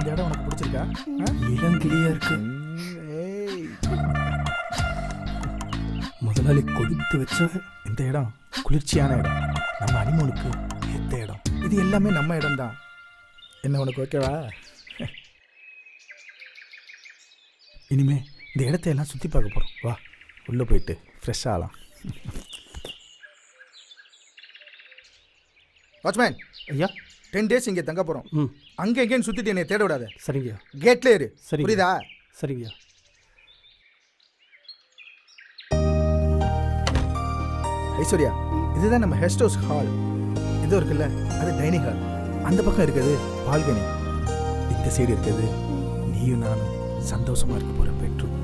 இந்த இடம் உனக்கு பிடிச்சிருக்கா? இடம் கிளியா இருக்கு. முதலாளி கொடுத்து வச்ச இந்த இடம் குளிர்ச்சியான இடம், நம்ம அனிமோனுக்கு ஏத்த இடம். இது எல்லாமே நம்ம இடம் தான். என்ன உனக்கு ஓகேவா? இனிமே இந்த இடத்தையெல்லாம் சுற்றி பார்க்க போகிறோம். வா உள்ளே போயிட்டு ஃப்ரெஷ் ஆகலாம். வாட்ச்மேன் ஐயா, 10 days இங்கே தங்க போகிறோம். அங்கே எங்கேன்னு சுற்றிட்டு என்னை தேட விடாத. சரிங்கய்யா. கேட்ல இரு. சரி, புரியுதா? சரிங்கய்யா. ஐஸ்வர்யா, இதுதான் நம்ம கெஸ்ட் ஹவுஸ் ஹால். இது இருக்குல்ல, அது டைனிங் ஹால். அந்த பக்கம் இருக்குது பால்கனி. இந்த சைடு இருக்குது நீயும் நானும் சந்தோஷமா இருக்க போற பெட்ரூம்.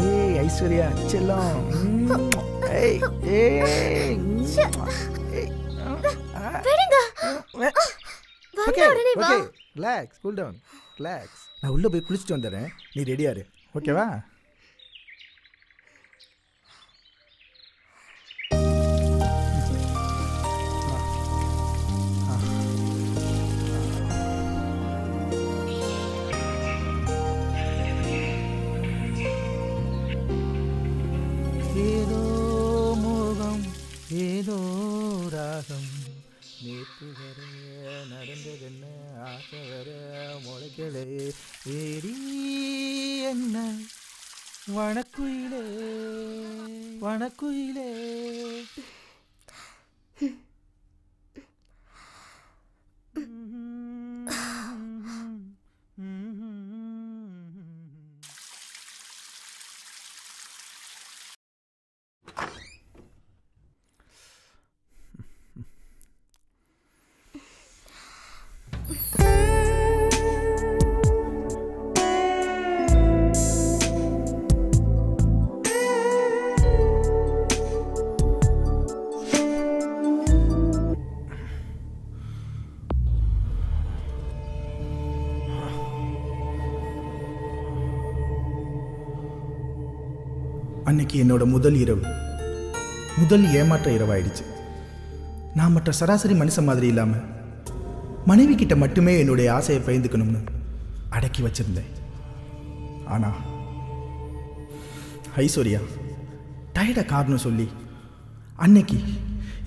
ஏய் ஐஸ்வர்யா செல்லம். ஏய் ஏய் okay okay relax, cool down, relax. நான் உள்ளே போய் குளிச்சுட்டு வந்துடுறேன், நீ ரெடியா இரு. ஓகேவா? ஏதோ மோகம் ஏதோ ராகம், நேற்று வர நடந்ததென்ன ஆசை வர முளைக்கலே ஏடி என்ன வணக்குயிலே வணக்குயிலே. அன்னைக்கு என்னோட முதல் இரவு, முதல் ஏமாற்ற இரவாயிடுச்சு. நான் மற்ற சராசரி மனுஷன் மாதிரி இல்லாமல் மனைவி கிட்ட மட்டுமே என்னுடைய ஆசையை பகிர்ந்துக்கணும்னு அடக்கி வச்சிருந்தேன். ஆனால் ஐஸ்வர்யா டயர்ட காரணம் சொல்லி அன்னைக்கு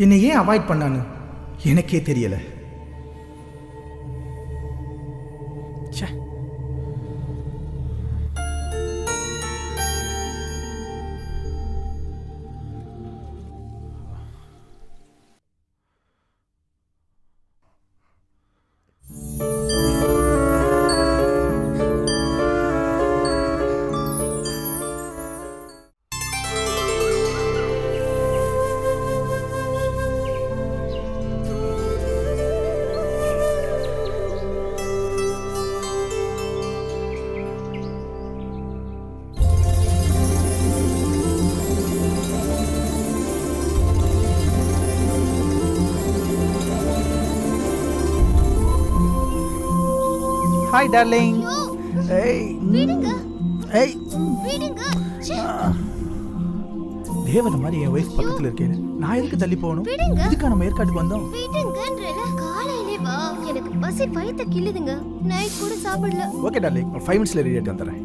என்னை ஏன் அவாய்ட் பண்ணான்னு எனக்கே தெரியலை. ச்சே, ஹாய் டார்லிங். ஏய் விடுங்க. ஏய் விடுங்க. தேவன மாதிரி என் வைஃப் பக்கத்துல இருக்கேன். நான் எதுக்கு தள்ளி போகணும்? இதுக்கு நம்ம ஏற்காட்டுக்கு வந்தோம். விடுங்கன்றல காலையிலே வா. எனக்கு பசி வயித்த கிள்ளுதுங்க. நைட் கூட சாப்பிடல. ஓகே டார்லிங், 5 minutes ரெடி ஆயிட்டு வந்துறேன்.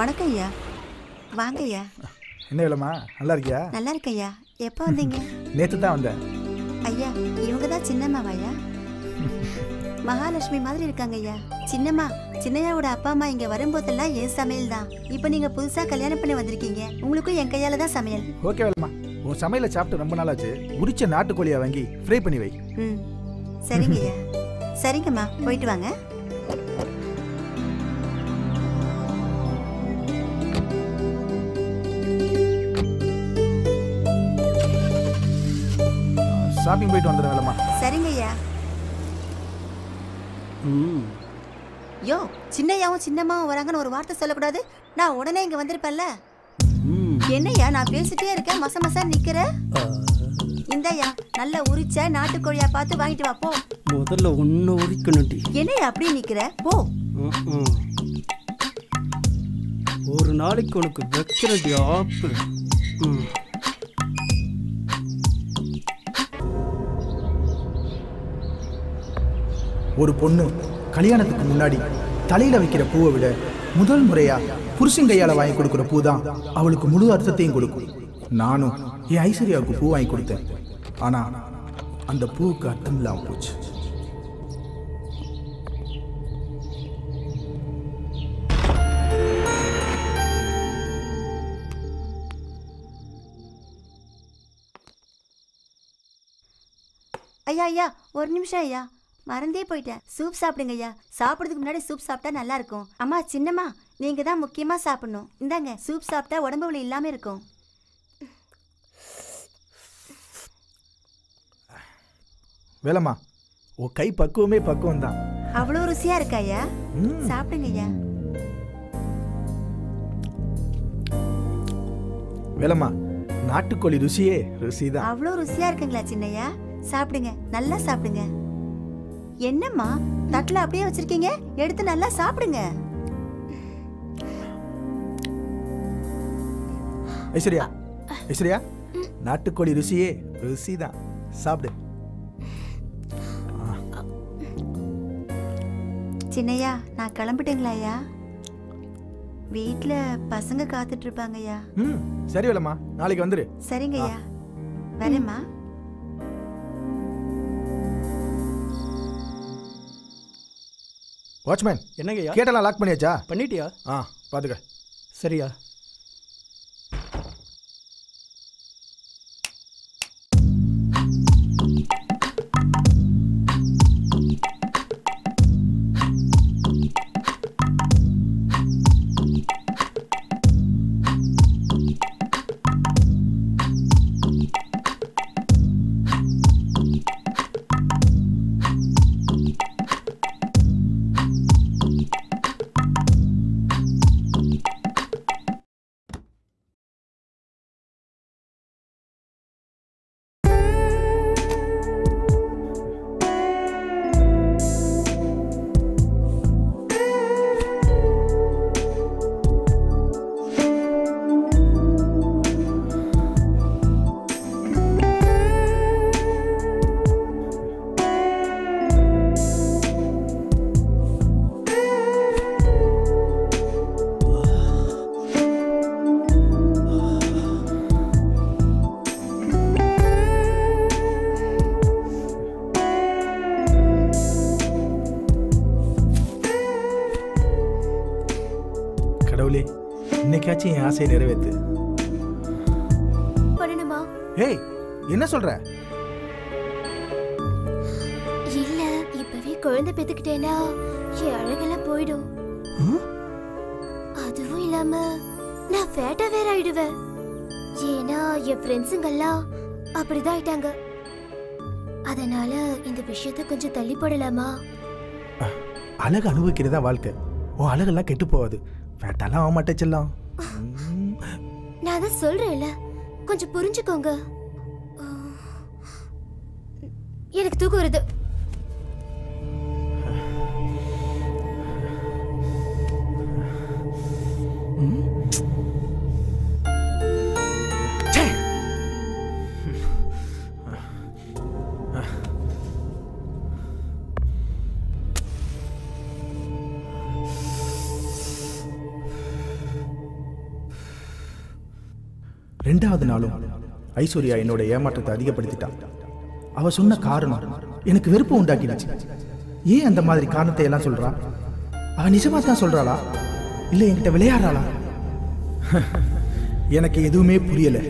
வணக்கம் ஐயா. வாங்க ஐயா. என்ன வேலைமா? நல்லா இருக்கியா? நல்லா இருக்க ஐயா. எப்போ வந்தீங்க? நேற்று தான் வந்தேன். ஐயா இவங்க தான் சின்னம்மாவா ஐயா? மகாலட்சுமி மாதிரி இருக்காங்க ஐயா. சின்னம்மா, சின்னையாவோட அப்பா அம்மா இங்க வரும்போதெல்லாம் என் சமையல் தான். இப்போ நீங்க புதுசா கல்யாணம் பண்ணி வந்திருக்கீங்க, உங்களுக்கும் என் கையால தான் சமையல். ஓகே வேலைமா, உன் சமையலை சாப்பிட்டு ரொம்ப நாளாச்சு. உரிச்ச நாட்டுக்கோழியை வாங்கி ஃப்ரை பண்ணி வை. சரிங்க ஐயா. சரிங்கம்மா, போயிட்டு வாங்க. ஷாப்பிங் போயிட்டு வந்துடுறேன் வேலைம்மா. சரிங்க ஐயா. ம் யோ, சின்னையாவும் சின்னம்மாவும் வராங்கன்னு ஒரு வார்த்தை சொல்லக்கூடாது? நான் உடனே இங்க வந்திருப்பேன்ல. ம் என்னய்யா நான் பேசிட்டே இருக்கேன், மச மசா நிக்கிற? இந்தய்யா நல்ல உரிச்ச நாட்டுக்கோழியா பார்த்து வாங்கிட்டு வா போ. முதல்ல ஒன்று உரிக்கணும்டி. என்னய்யா அப்படியே நிக்கிற? போ. ஒரு நாளைக்கு உனக்கு வைக்கிறடி ஆப்பு. ம் ஒரு பொண்ணு கல்யாணத்துக்கு முன்னாடி தலையில வைக்கிற பூவை விட முதல் முறையா புருஷன் கையால வாங்கி கொடுக்குற பூ தான் அவளுக்கு முழு அர்த்தத்தையும் கொடுக்கும். நானும் என் ஐஸ்வர்யாவுக்கு பூ வாங்கி கொடுத்தேன். ஆனா அந்த பூவுக்கு அர்த்தம் இல்லாம போச்சு. ஐயா ஐயா, ஒரு நிமிஷம் ஐயா, மறந்தே போயிட்டேன். சூப் சாப்பிடுங்க ஐயா. சாப்பிட்றதுக்கு முன்னாடி சூப் சாப்பிட்டா நல்லா இருக்கும். அம்மா சின்னம்மா, நீங்க தான் முக்கியமா சாப்பிடணும். இந்தாங்க, சூப் சாப்பிட்டா உடம்பு வலி இல்லாம இருக்கும். வேலைம்மா, உன் கை பக்குவமே பக்குவம் தான். அவ்வளோ ருசியா இருக்கா ஐயா? சாப்பிடுங்க ஐயா. வேலைம்மா, நாட்டுக்கோழி ருசியே ருசிதான். அவ்வளோ ருசியா இருக்குங்களா சின்னையா? சாப்பிடுங்க, நல்லா சாப்பிடுங்க. என்னம்மா தட்டுல அப்படியே வச்சிருக்கீங்க? எடுத்து நல்லா சாப்பிடுங்க. ஐஸ்வர்யா, ஐஸ்வர்யா, நாட்டுக்கோழி ருசியே ருசிதான். சாப்பிடு. சின்னையா, நான் கிளம்பிட்டேங்களா ஐயா? வீட்டுல பசங்க காத்துட்டு இருப்பாங்க ஐயா. சரி வேலைம்மா, நாளைக்கு வந்துரு. சரிங்க ஐயா, வரேம்மா. வாட்ச்மேன், என்னங்கய்யா? கேட்டெல்லாம் லாக் பண்ணியாச்சா? பண்ணிட்டியா? பாத்துக்க. சரியா? இன்னைக்காச்சும் என் ஆசையை நிறைவேற்று. பண்ணணுமா? ஏய், என்ன சொல்ற? இல்ல, இப்பவே குழந்தை பெத்துக்கிட்டேனா என் அழகெல்லாம் போயிடும். அதுவும் இல்லாம நான் ஃபேட்டா வேற ஆயிடுவேன். ஏன்னா என் ஃப்ரெண்ட்ஸுங்கெல்லாம் அப்படிதான் ஆயிட்டாங்க. அதனால இந்த விஷயத்தை கொஞ்சம் தள்ளி போடலாமா? அழகு அனுபவிக்கிறதா வாழ்க்கை. உன் அழகெல்லாம் கெட்டு போகாது. ஃபேட்டாலாம் ஆக மாட்டே செல்லம். நான் தான் சொல்றேன்ல, கொஞ்சம் புரிஞ்சுக்கோங்க. எனக்கு தூக்கம் வருது. ரெண்டாவது நாளும் ஐஸ்வர்யா என்னோட ஏமாற்றத்தை அதிகப்படுத்திட்டான். அவ சொன்ன காரணம் எனக்கு வெறுப்பு உண்டாக்கிடுச்சு. ஏன் அந்த மாதிரி காரணத்தை எல்லாம் சொல்றா? அவ நிஜமா தான் சொல்றாளா, இல்ல என்கிட்ட விளையாடுறாளா? எனக்கு எதுவுமே புரியல.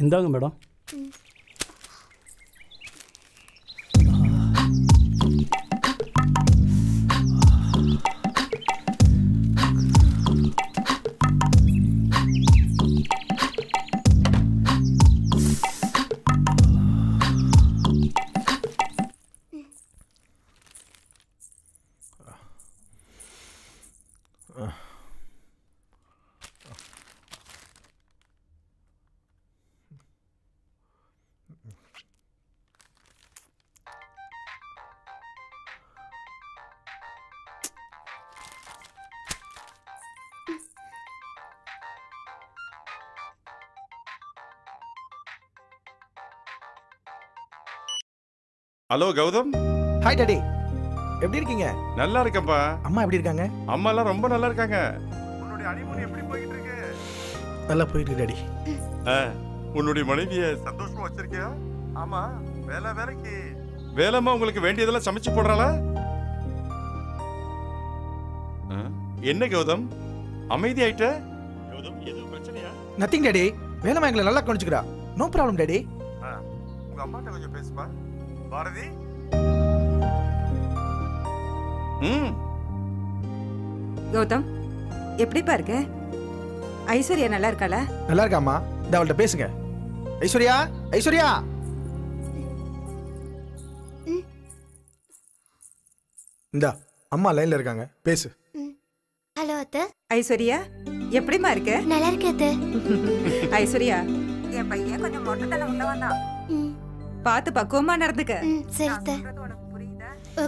இந்தாங்க madam. Hello Gautham. Hi daddy, எப்படி இருக்கீங்க? நல்லா இருக்கேன்ப்பா. அம்மா எப்படி இருக்காங்க? அம்மா எல்லாம் ரொம்ப நல்லா இருக்காங்க. உன்னுடைய ஹனிமூன் எப்படி போயிட்டு இருக்கு? நல்லா போயிட்டு டாடி. உன்னுடைய மனைவியை சந்தோஷமா வச்சிருக்கியா? ஆமா, வேலைக்கு வேலைமா உங்களுக்கு வேண்டியதெல்லாம் சமைச்சு போடுறாளா? என்ன கௌதம் அமைதி ஆயிட்ட? கௌதம் எதுவும் பிரச்சனையா? நத்திங் டாடி, வேலைமா எங்களை நல்லா கவனிச்சுக்கிறா. No problem daddy. உங்க அம்மாட்ட கொஞ்சம் பேசுப்பா. பாரதி. கௌதம் எப்படிப்பா இருக்க? ஐஸ்வர்யா நல்லா இருக்காளா? நல்லா இருக்காம்மா. இந்த அவள்கிட்ட பேசுங்க. ஐஸ்வர்யா, ஐஸ்வர்யா. இந்தா அம்மா லைன்ல இருக்காங்க, பேசு. ஹலோ அத்தை. ஐஸ்வர்யா எப்படிமா இருக்க? நல்லா இருக்கேன் அத்தை. ஐஸ்வர்யா, என் பையன் கொஞ்சம் மொட்டைத்தனம் உள்ளவன் தான். பார்த்து பக்குவமா நடந்துக்க. சரி அத்தை.